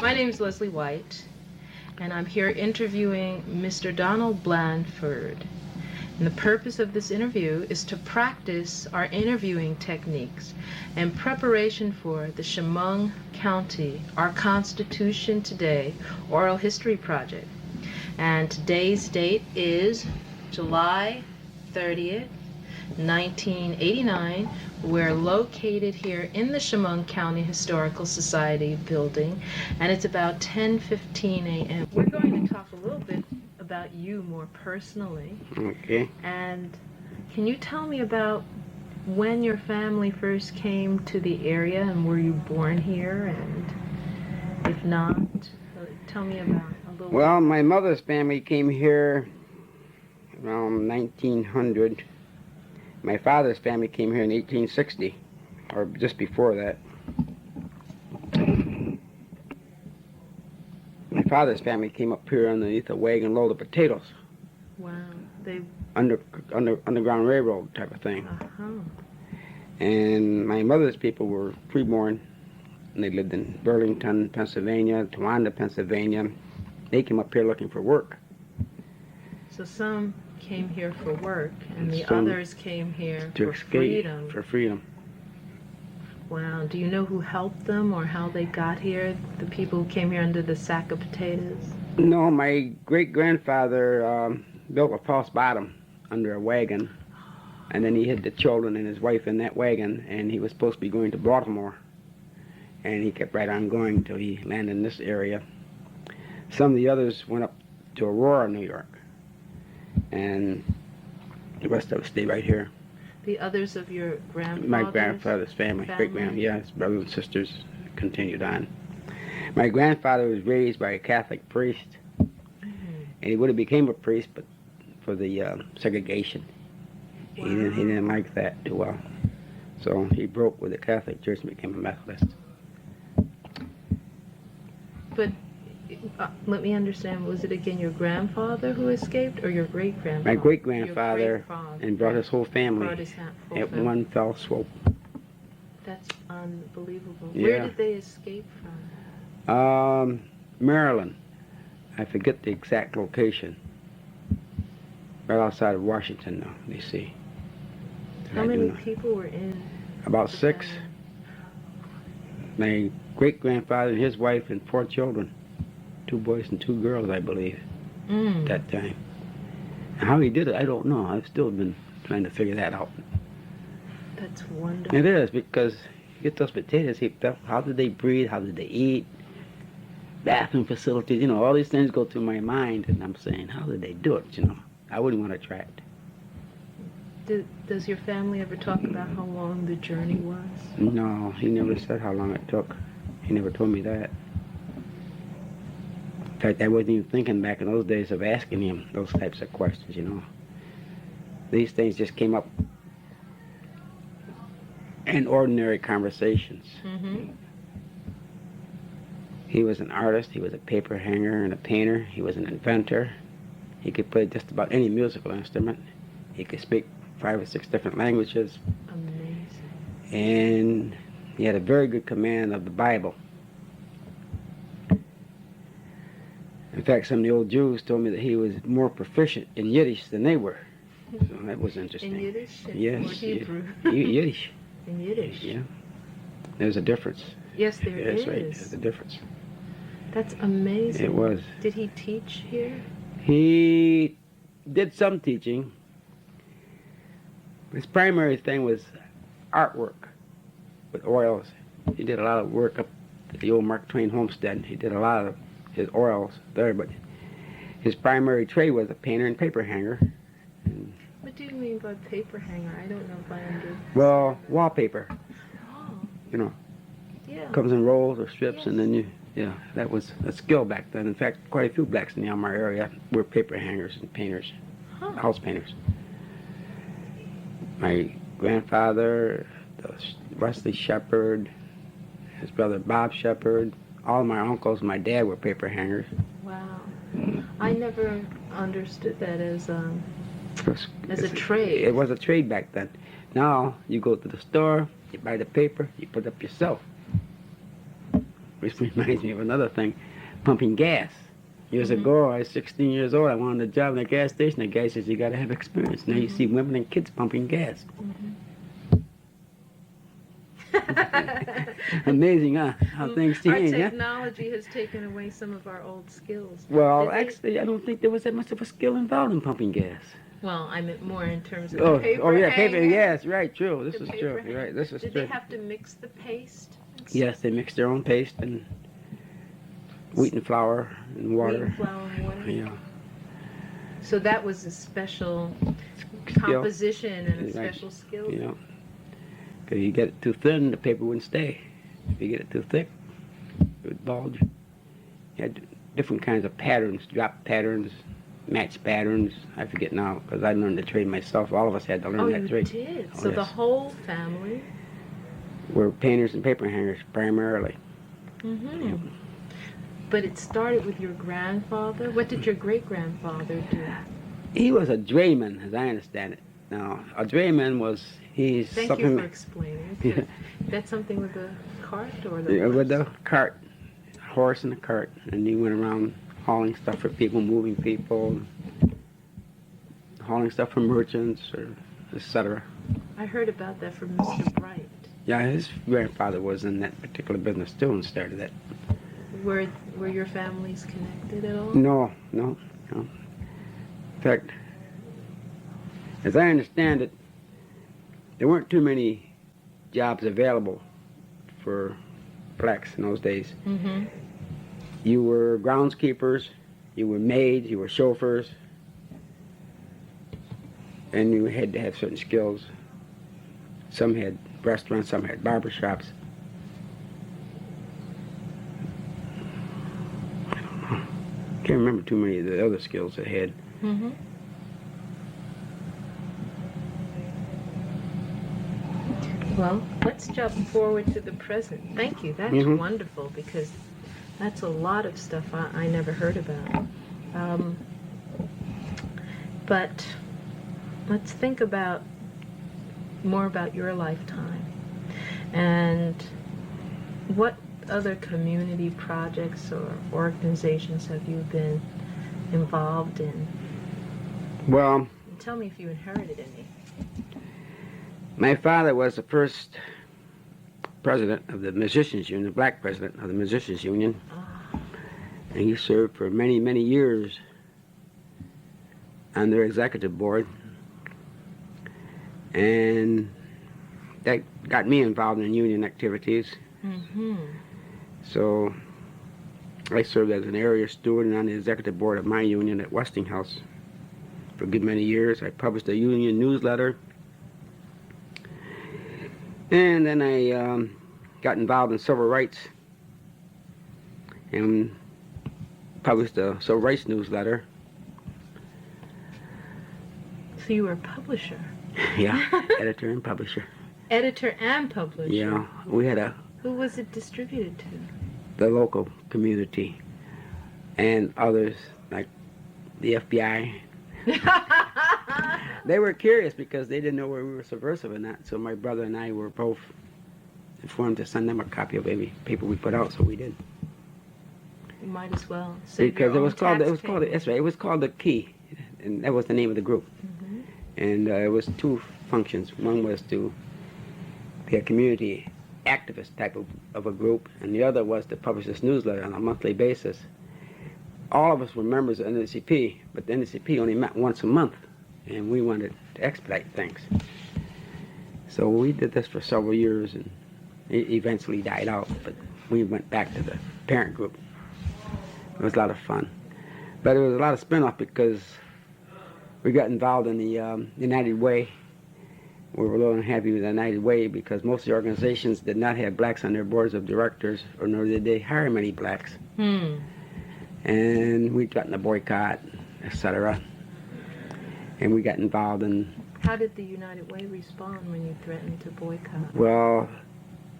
My name is Leslie White, and I'm here interviewing Mr. Donald Blandford. And the purpose of this interview is to practice our interviewing techniques in preparation for the Chemung County, Our Constitution Today Oral History Project. And today's date is July 30th, 1989. We're located here in the Chemung County Historical Society building, and it's about 10:15 a.m. We're going to talk a little bit about you more personally. Okay. And can you tell me about when your family first came to the area, and were you born here? And if not, tell me about a little Well, my mother's family came here around 1900. My father's family came here in 1860, or just before that. My father's family came up here underneath a wagon load of potatoes. Wow. They... Underground railroad type of thing. Uh-huh. And my mother's people were freeborn, and they lived in Burlington, Pennsylvania, Towanda, Pennsylvania. They came up here looking for work. So some came here for work, and the Some others came here to for escape, freedom. for freedom. Wow. Do you know who helped them or how they got here? The people who came here under the sack of potatoes? No, my great-grandfather built a false bottom under a wagon, and then he hid the children and his wife in that wagon, and he was supposed to be going to Baltimore. And he kept right on going until he landed in this area. Some of the others went up to Aurora, New York, and the rest of us stayed right here. The others of your grandfather's My grandfather's family. Great-grand, yeah, his brothers and sisters continued on. My grandfather was raised by a Catholic priest, and he would have became a priest, but for the segregation. Wow. He didn't like that too well. So he broke with the Catholic Church and became a Methodist. But let me understand, was it again your grandfather who escaped or your great-grandfather? My great-grandfather, Your great-father and brought his whole family brought his whole at family. one fell swoop. That's unbelievable. Yeah. Where did they escape from? Maryland. I forget the exact location. Right outside of Washington, though, D.C. How many people were in? About the 6. family? My great-grandfather and his wife and 4 children. 2 boys and 2 girls, I believe, at that time. And how he did it, I don't know. I've still been trying to figure that out. That's wonderful. It is, because you get those potatoes heaped up. How did they breathe? How did they eat? Bathroom facilities, you know, all these things go through my mind, and I'm saying, how did they do it, you know? I wouldn't want to try it. Does your family ever talk about how long the journey was? No, he never said how long it took. He never told me that. In fact, I wasn't even thinking back in those days of asking him those types of questions, you know. These things just came up in ordinary conversations. Mm-hmm. He was an artist, he was a paper hanger and a painter, he was an inventor. He could play just about any musical instrument. He could speak 5 or 6 different languages. Amazing. And he had a very good command of the Bible. In fact, some of the old Jews told me that he was more proficient in Yiddish than they were. So that was interesting. In Yiddish? Yes. Or Hebrew? Yiddish. In Yiddish? Yeah. There's a difference. Yes, there is. That's right. There's a difference. That's amazing. It was. Did he teach here? He did some teaching. His primary thing was artwork with oils. He did a lot of work up at the old Mark Twain homestead. He did a lot of his oils there, but his primary trade was a painter and paper hanger. And, What do you mean by paper hanger? I don't know if I understand. well, wallpaper, Oh, you know, yeah. comes in rolls or strips, Yes. and then yeah, that was a skill back then. In fact, quite a few blacks in the Elmar area were paper hangers and painters, Huh. house painters. My grandfather, Wesley Shepherd, his brother Bob Shepherd, all my uncles and my dad were paper hangers. Wow. I never understood that as a It's trade. It was a trade back then. Now, you go to the store, you buy the paper, you put it up yourself. which reminds me of another thing, pumping gas. Years Mhm. ago, I was 16 years old. I wanted a job in a gas station. The guy says, you got to have experience. Now you see women and kids pumping gas. Amazing, huh? How things Our change, huh? technology has taken away some of our old skills. Well, Did they- actually, I don't think there was that much of a skill involved in pumping gas. Well, I meant more in terms of Oh, the paper oh yeah, paper, hanger. yes, right, true. This The is paper true. You're right, this is Did true. they have to mix the paste? Yes, they mix their own paste and wheat and flour and water. Wheat, flour, and water. Yeah. So that was a special Skill. composition and a Right. special skill. You know, because you get it too thin, the paper wouldn't stay. If you get it too thick, it would bulge. You had different kinds of patterns, drop patterns, match patterns. I forget now because I learned the trade myself. All of us had to learn Oh, that you trade. did. Oh, So the yes. whole family. We're painters and paper hangers primarily. Mm-hmm. But it started with your grandfather. What did your great grandfather do? He was a drayman, as I understand it. Now, a drayman was Thank something you for explaining. Yeah. That's something with the cart or the yeah, with horse? the cart, horse and a cart, and he went around hauling stuff for people, moving people, hauling stuff for merchants, or etc. I heard about that from Mr. Bright. Yeah, his grandfather was in that particular business too and started it. Were your families connected at all? No. In fact, as I understand it, there weren't too many jobs available for blacks in those days. Mm-hmm. You were groundskeepers, you were maids, you were chauffeurs, and you had to have certain skills. Some had restaurants, some had barber shops. I don't know. Can't remember too many of the other skills they had. Mm-hmm. Well, let's jump forward to the present. Thank you. That's Mhm. wonderful because that's a lot of stuff I never heard about. But let's think about more about your lifetime and what other community projects or organizations have you been involved in? Well, And tell me if you inherited any. my father was the first president of the Musicians Union, the black president of the Musicians Union, Ah, and he served for many, many years on their executive board. And that got me involved in union activities. mm-hmm. So I served as an area steward and on the executive board of my union at Westinghouse for a good many years. I published a union newsletter. And then I got involved in civil rights and published a civil rights newsletter. So you were a publisher. Yeah, editor and publisher. Editor and publisher. Yeah, we had Who was it distributed to? the local community and others like the FBI. They were curious because they didn't know where we were subversive or not. So my brother and I were both informed to send them a copy of every paper we put out. So we did. You might as well. Save Because your it was own called tax that's right, it was called the Key, and that was the name of the group. Mm-hmm. And it was two functions. One was to be a community activist type of a group, and the other was to publish this newsletter on a monthly basis. All of us were members of NCP, but the NCP only met once a month, and we wanted to expedite things. So we did this for several years, and it eventually died out, but we went back to the parent group. It was a lot of fun. But it was a lot of spin-off because we got involved in the United Way. We were a little unhappy with the United Way because most of the organizations did not have blacks on their boards of directors, or nor did they hire many blacks. Hmm. And we got in a boycott, etc. And we got involved in, How did the United Way respond when you threatened to boycott? well,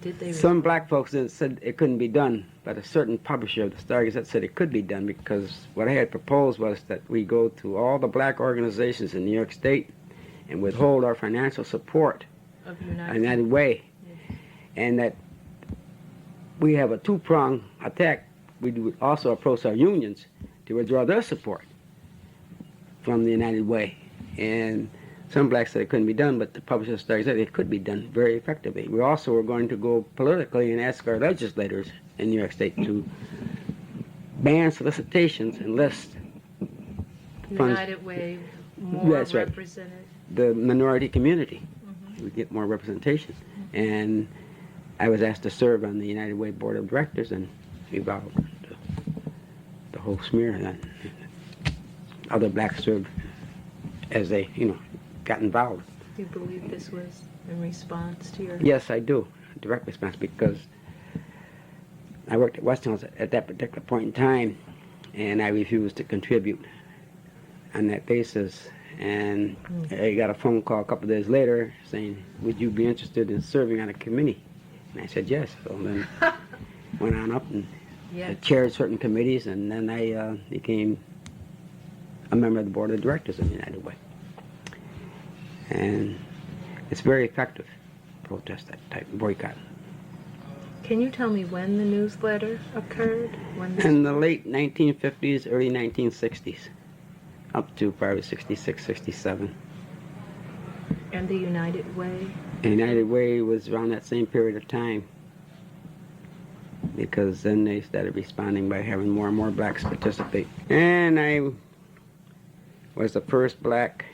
Did they some black folks said it couldn't be done, but a certain publisher of the Star Gazette said it could be done because what I had proposed was that we go to all the black organizations in New York State and withhold our financial support of on United Way, Yes. and that we have a two-pronged attack. We would also approach our unions to withdraw their support from the United Way. And some blacks said it couldn't be done, but the publishers said it could be done very effectively. We also were going to go politically and ask our legislators in New York State to ban solicitations and list funds. United Way more That's right. represented. The minority community. We get more representation. And I was asked to serve on the United Way Board of Directors, and we vowed the whole smear. And other blacks served as they, got involved. Do you believe this was in response to your... Yes, I do. Direct response, because I worked at Westinghouse at that particular point in time, and I refused to contribute on that basis. And I got a phone call a couple of days later saying, would you be interested in serving on a committee? And I said yes. So then went on up and chaired certain committees, and then I became a member of the board of directors of the United Way. And it's very effective, protest, that type of boycott. Can you tell me when the newsletter occurred? In the late 1950s, early 1960s, up to probably 66, 67. And the United Way? The United Way was around that same period of time, because then they started responding by having more and more blacks participate. And I was the first black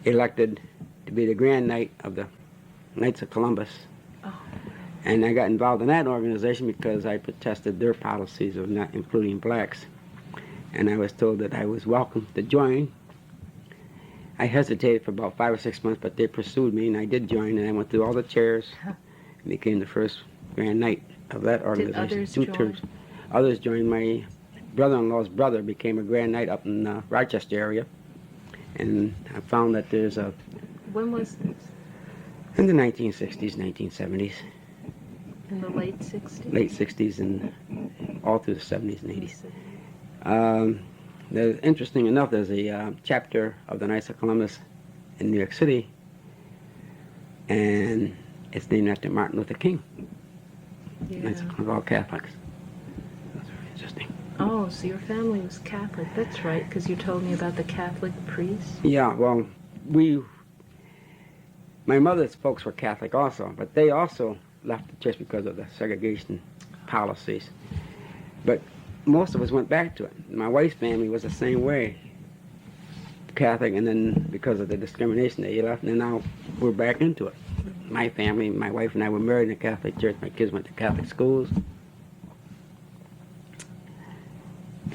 elected to be the Grand Knight of the Knights of Columbus. Oh. And I got involved in that organization because I protested their policies of not including blacks. And I was told that I was welcome to join. I hesitated for about 5 or 6 months, but they pursued me, and I did join, and I went through all the chairs and became the first Grand Knight of that organization. Did others 2 join? terms. Others joined. My brother-in-law's brother became a Grand Knight up in the Rochester area. And I found that there's a... When was this? In the 1960s, 1970s. In the late 60s? Late 60s and all through the 70s and 80s. Interesting enough, there's a chapter of the Knights of Columbus in New York City, and it's named after Martin Luther King. Yeah. Knights of Columbus, all Catholics. That's very interesting. Oh, so your family was Catholic. That's right, because you told me about the Catholic priest. Yeah, well, my mother's folks were Catholic also, but they also left the church because of the segregation policies. But most of us went back to it. My wife's family was the same way, Catholic, and then because of the discrimination they left, and now we're back into it. My family, my wife and I were married in a Catholic church. My kids went to Catholic schools.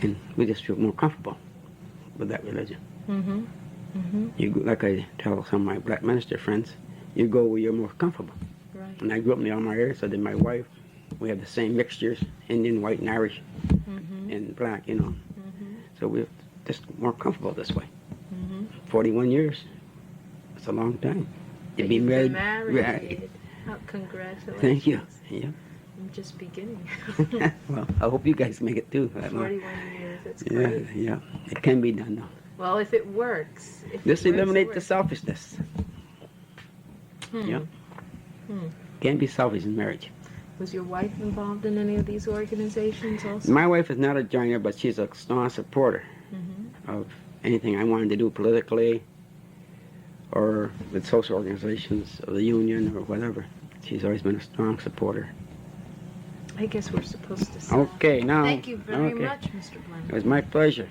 And we just feel more comfortable with that religion. Mm-hmm. Mm-hmm. You go, like I tell some of my black minister friends, you go where you're more comfortable. Right. And I grew up in the Elmira area, so did my wife. We have the same mixtures, Indian, white, and Irish, and black, So we're just more comfortable this way. 41 years. That's a long time. To be married. Right. Oh, congratulations. Thank you. Yeah. I'm just beginning. Well, I hope you guys make it too. 41 years, that's great. Yeah. It can be done though. Well, if it works. Just eliminate the selfishness. Yeah. Can't be selfish in marriage. Was your wife involved in any of these organizations also? My wife is not a joiner, but she's a strong supporter of anything I wanted to do politically or with social organizations or the union or whatever. She's always been a strong supporter. I guess we're supposed to stop. Okay, now. Thank you very much, Mr. Blanford. It was my pleasure.